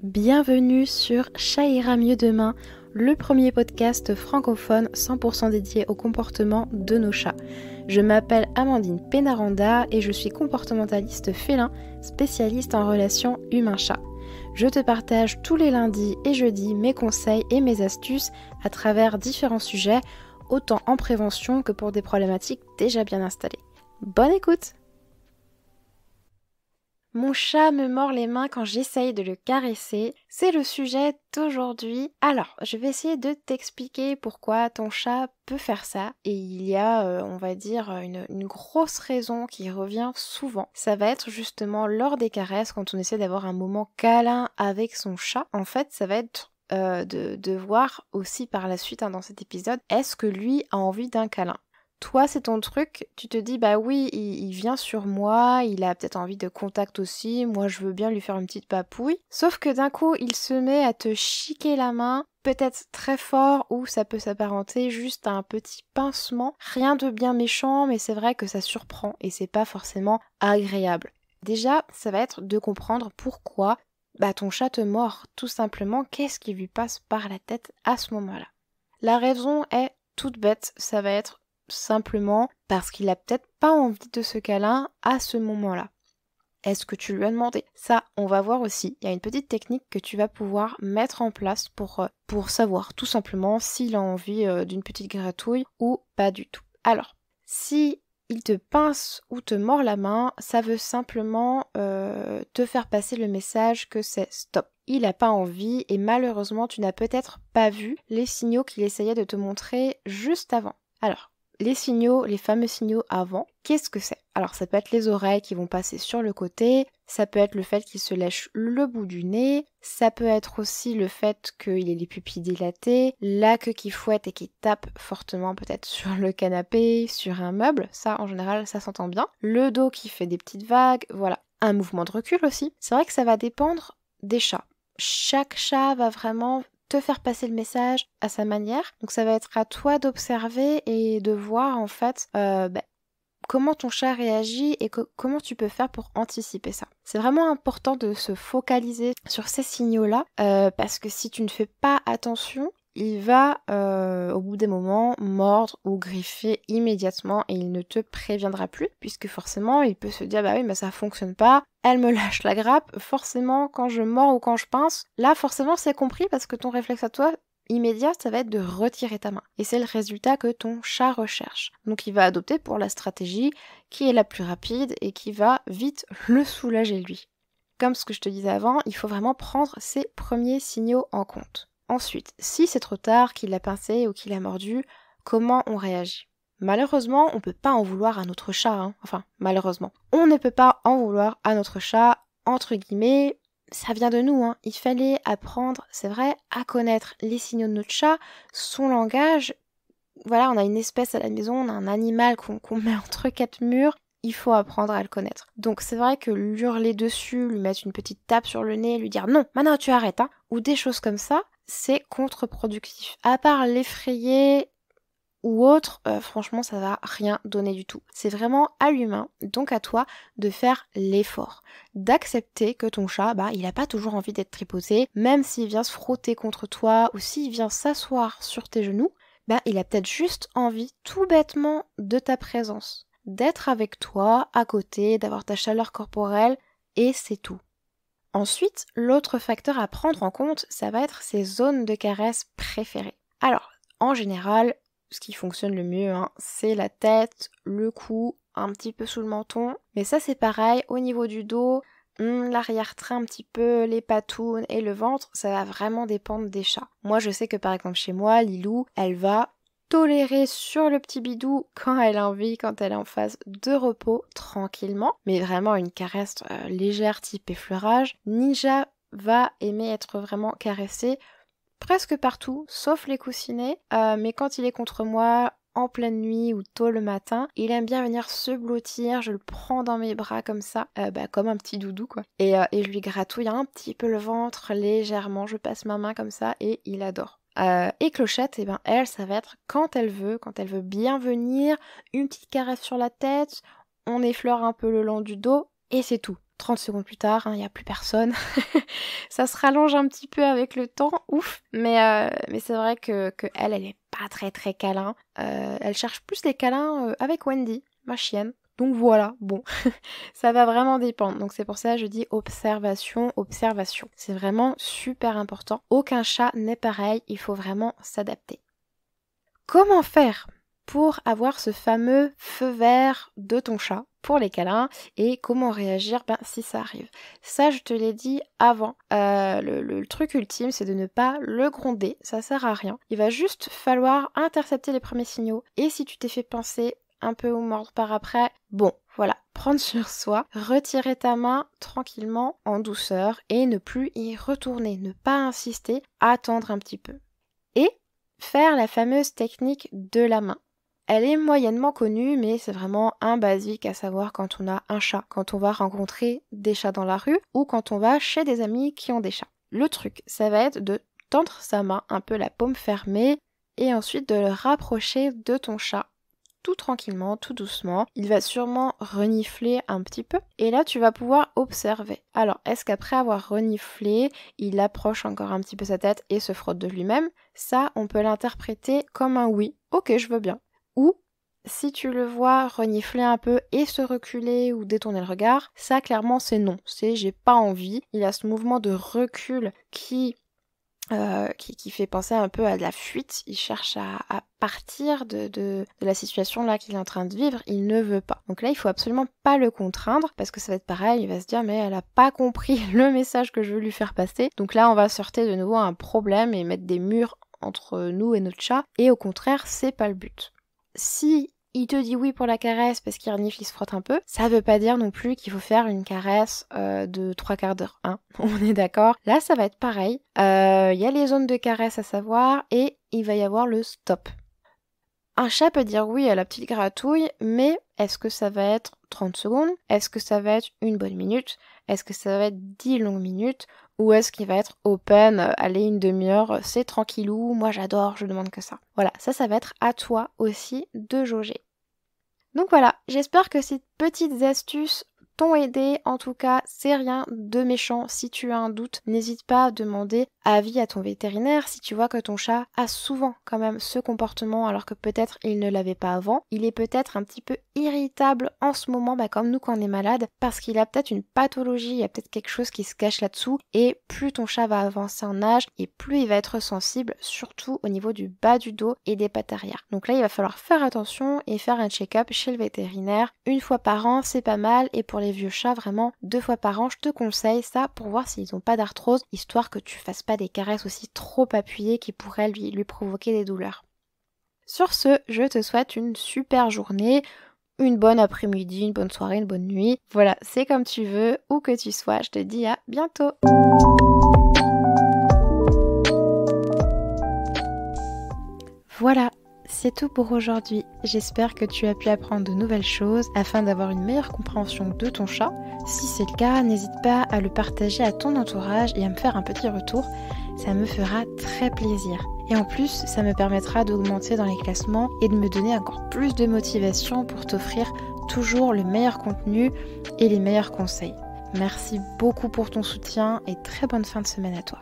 Bienvenue sur Chat ira mieux demain, le premier podcast francophone 100% dédié au comportement de nos chats. Je m'appelle Amandine Pénaranda et je suis comportementaliste félin, spécialiste en relations humain-chat. Je te partage tous les lundis et jeudis mes conseils et mes astuces à travers différents sujets, autant en prévention que pour des problématiques déjà bien installées. Bonne écoute! Mon chat me mord les mains quand j'essaye de le caresser. C'est le sujet d'aujourd'hui. Alors, je vais essayer de t'expliquer pourquoi ton chat peut faire ça. Et il y a, on va dire, une grosse raison qui revient souvent. Ça va être justement lors des caresses, quand on essaie d'avoir un moment câlin avec son chat. En fait, ça va être de voir aussi par la suite dans cet épisode, est-ce que lui a envie d'un câlin ? Toi, c'est ton truc, tu te dis, bah oui, il vient sur moi, il a peut-être envie de contact aussi, moi je veux bien lui faire une petite papouille. Sauf que d'un coup, il se met à te chiquer la main, peut-être très fort, ou ça peut s'apparenter juste à un petit pincement. Rien de bien méchant, mais c'est vrai que ça surprend et c'est pas forcément agréable. Déjà, ça va être de comprendre pourquoi ton chat te mord, tout simplement, qu'est-ce qui lui passe par la tête à ce moment-là. La raison est toute bête, ça va être simplement parce qu'il a peut-être pas envie de ce câlin à ce moment-là. Est-ce que tu lui as demandé ? Ça, on va voir aussi. Il y a une petite technique que tu vas pouvoir mettre en place pour savoir tout simplement s'il a envie d'une petite gratouille ou pas du tout. Alors, si il te pince ou te mord la main, ça veut simplement te faire passer le message que c'est stop. Il n'a pas envie et malheureusement, tu n'as peut-être pas vu les signaux qu'il essayait de te montrer juste avant. Alors, les signaux, les fameux signaux avant, qu'est-ce que c'est ? Alors ça peut être les oreilles qui vont passer sur le côté, ça peut être le fait qu'il se lèche le bout du nez, ça peut être aussi le fait qu'il ait les pupilles dilatées, la queue qui fouette et qui tape fortement peut-être sur le canapé, sur un meuble, ça en général ça s'entend bien, le dos qui fait des petites vagues, voilà. Un mouvement de recul aussi, c'est vrai que ça va dépendre des chats. Chaque chat va vraiment te faire passer le message à sa manière. Donc ça va être à toi d'observer et de voir en fait comment ton chat réagit et comment tu peux faire pour anticiper ça. C'est vraiment important de se focaliser sur ces signaux-là parce que si tu ne fais pas attention, il va au bout des moments mordre ou griffer immédiatement et il ne te préviendra plus puisque forcément il peut se dire bah oui mais ça fonctionne pas, elle me lâche la grappe, forcément quand je mords ou quand je pince, là forcément c'est compris parce que ton réflexe à toi immédiat ça va être de retirer ta main et c'est le résultat que ton chat recherche. Donc il va adopter pour la stratégie qui est la plus rapide et qui va vite le soulager lui. Comme ce que je te disais avant, il faut vraiment prendre ces premiers signaux en compte. Ensuite, si c'est trop tard, qu'il l'a pincé ou qu'il a mordu, comment on réagit ? Malheureusement, on ne peut pas en vouloir à notre chat, Enfin, malheureusement. On ne peut pas en vouloir à notre chat, entre guillemets, ça vient de nous, Il fallait apprendre, c'est vrai, à connaître les signaux de notre chat, son langage. Voilà, on a une espèce à la maison, on a un animal qu'on met entre quatre murs. Il faut apprendre à le connaître. Donc c'est vrai que lui hurler dessus, lui mettre une petite tape sur le nez, lui dire non, maintenant tu arrêtes, ou des choses comme ça, c'est contre-productif. À part l'effrayer ou autre, franchement ça va rien donner du tout. C'est vraiment à l'humain, donc à toi, de faire l'effort. D'accepter que ton chat, il a pas toujours envie d'être tripoté, même s'il vient se frotter contre toi ou s'il vient s'asseoir sur tes genoux, il a peut-être juste envie tout bêtement de ta présence. D'être avec toi, à côté, d'avoir ta chaleur corporelle, et c'est tout. Ensuite, l'autre facteur à prendre en compte, ça va être ses zones de caresse préférées. Alors, en général, ce qui fonctionne le mieux, c'est la tête, le cou, un petit peu sous le menton. Mais ça, c'est pareil, au niveau du dos, l'arrière-train un petit peu, les patounes et le ventre, ça va vraiment dépendre des chats. Moi, je sais que par exemple chez moi, Lilou, elle va tolérer sur le petit bidou quand elle a envie, quand elle est en phase de repos, tranquillement, mais vraiment une caresse légère type effleurage. Ninja va aimer être vraiment caressé presque partout, sauf les coussinets, mais quand il est contre moi, en pleine nuit ou tôt le matin, il aime bien venir se blottir, je le prends dans mes bras comme ça, comme un petit doudou quoi, et je lui gratouille un petit peu le ventre légèrement, je passe ma main comme ça et il adore. Et Clochette, elle, ça va être quand elle veut bien venir, une petite caresse sur la tête, on effleure un peu le long du dos et c'est tout. 30 secondes plus tard, il n'y a plus personne. Ça se rallonge un petit peu avec le temps, ouf. Mais c'est vrai que elle est pas très très câlin. Elle cherche plus les câlins avec Wendy, ma chienne. Donc voilà, bon, ça va vraiment dépendre. Donc c'est pour ça que je dis observation, observation. C'est vraiment super important. Aucun chat n'est pareil, il faut vraiment s'adapter. Comment faire pour avoir ce fameux feu vert de ton chat pour les câlins et comment réagir si ça arrive. Ça, je te l'ai dit avant. Le truc ultime, c'est de ne pas le gronder. Ça sert à rien. Il va juste falloir intercepter les premiers signaux. Et si tu t'es fait penser un peu au mordre par après, bon, voilà, prendre sur soi, retirer ta main tranquillement, en douceur et ne plus y retourner, ne pas insister, attendre un petit peu. Et faire la fameuse technique de la main. Elle est moyennement connue, mais c'est vraiment un basique à savoir quand on a un chat, quand on va rencontrer des chats dans la rue ou quand on va chez des amis qui ont des chats. Le truc, ça va être de tendre sa main, un peu la paume fermée, et ensuite de le rapprocher de ton chat. Tout tranquillement, tout doucement. Il va sûrement renifler un petit peu. Et là, tu vas pouvoir observer. Alors, est-ce qu'après avoir reniflé, il approche encore un petit peu sa tête et se frotte de lui-même? Ça, on peut l'interpréter comme un oui. Ok, je veux bien. Ou, si tu le vois renifler un peu et se reculer ou détourner le regard, ça, clairement, c'est non. C'est j'ai pas envie. Il a ce mouvement de recul qui fait penser un peu à de la fuite. Il cherche à partir de la situation là qu'il est en train de vivre. Il ne veut pas. Donc là, il faut absolument pas le contraindre parce que ça va être pareil. Il va se dire mais elle a pas compris le message que je veux lui faire passer. Donc là, on va se heurter de nouveau à un problème et mettre des murs entre nous et notre chat. Et au contraire, c'est pas le but. Si il te dit oui pour la caresse parce qu'il renifle, il se frotte un peu, ça veut pas dire non plus qu'il faut faire une caresse de 3/4 d'heure, hein. On est d'accord. Là, ça va être pareil. Il y a les zones de caresse à savoir et il va y avoir le stop. Un chat peut dire oui à la petite gratouille, mais est-ce que ça va être 30 secondes? Est-ce que ça va être une bonne minute? Est-ce que ça va être 10 longues minutes? Ou est-ce qu'il va être open, allez, une demi-heure, c'est tranquillou, moi j'adore, je demande que ça. Voilà, ça va être à toi aussi de jauger. Donc voilà, j'espère que ces petites astuces t'ont aidé. En tout cas, c'est rien de méchant. Si tu as un doute, n'hésite pas à demander avis à ton vétérinaire. Si tu vois que ton chat a souvent quand même ce comportement alors que peut-être il ne l'avait pas avant, il est peut-être un petit peu irritable en ce moment, comme nous quand on est malade, parce qu'il a peut-être une pathologie, il y a peut-être quelque chose qui se cache là-dessous, et plus ton chat va avancer en âge, et plus il va être sensible, surtout au niveau du bas du dos et des pattes arrière. Donc là, il va falloir faire attention et faire un check-up chez le vétérinaire. Une fois par an, c'est pas mal, et pour les vieux chats, vraiment 2 fois par an, je te conseille ça pour voir s'ils n'ont pas d'arthrose, histoire que tu fasses pas des caresses aussi trop appuyées qui pourraient lui provoquer des douleurs. Sur ce, je te souhaite une super journée, une bonne après-midi, une bonne soirée, une bonne nuit. Voilà, c'est comme tu veux, où que tu sois, je te dis à bientôt. Voilà, c'est tout pour aujourd'hui. J'espère que tu as pu apprendre de nouvelles choses afin d'avoir une meilleure compréhension de ton chat. Si c'est le cas, n'hésite pas à le partager à ton entourage et à me faire un petit retour. Ça me fera très plaisir. Et en plus, ça me permettra d'augmenter dans les classements et de me donner encore plus de motivation pour t'offrir toujours le meilleur contenu et les meilleurs conseils. Merci beaucoup pour ton soutien et très bonne fin de semaine à toi.